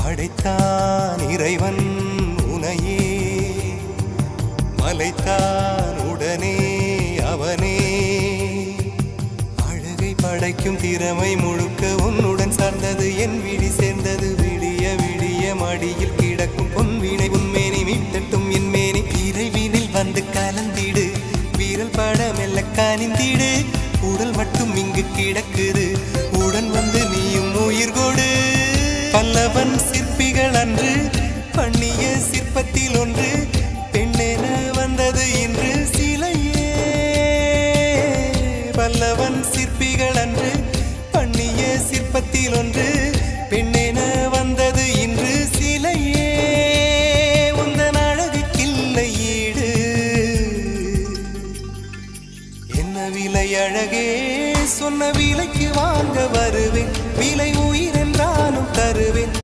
படைத்தான் இறைவன் உனையே, மலைத்தான் உடனே அவனே. அழகை படைக்கும் திறமை முழுக்க உன்னுடன் சார்ந்தது, என் விழி சேர்ந்தது. விடிய விடிய மடியில் கிடக்கும் பொன்வினை உன்மேனி மீட்டட்டும் என் மேனி. இறைவினில் வந்து கலந்திடு, வீரல் பட மெல்ல காணிந்திடு. உடல் மட்டும் இங்கு கிடக்குது, உடன் வந்து நீயும் உயிர் கொடு. பல்லவன் சிற்பிகள் அன்று பண்ணிய சிற்பத்தில் ஒன்று, பெண்ணென வந்தது இன்று சிலையே. பல்லவன் சிற்பிகள் அன்று பண்ணிய சிற்பத்தில் ஒன்று, பெண்ணென வந்தது இன்று சிலையே. உந்தன் அழகுக்கில்லை ஈடு, என்ன விலை அழகே, சொன்ன விலைக்கு வாங்க வருவேன். விலை உயிரை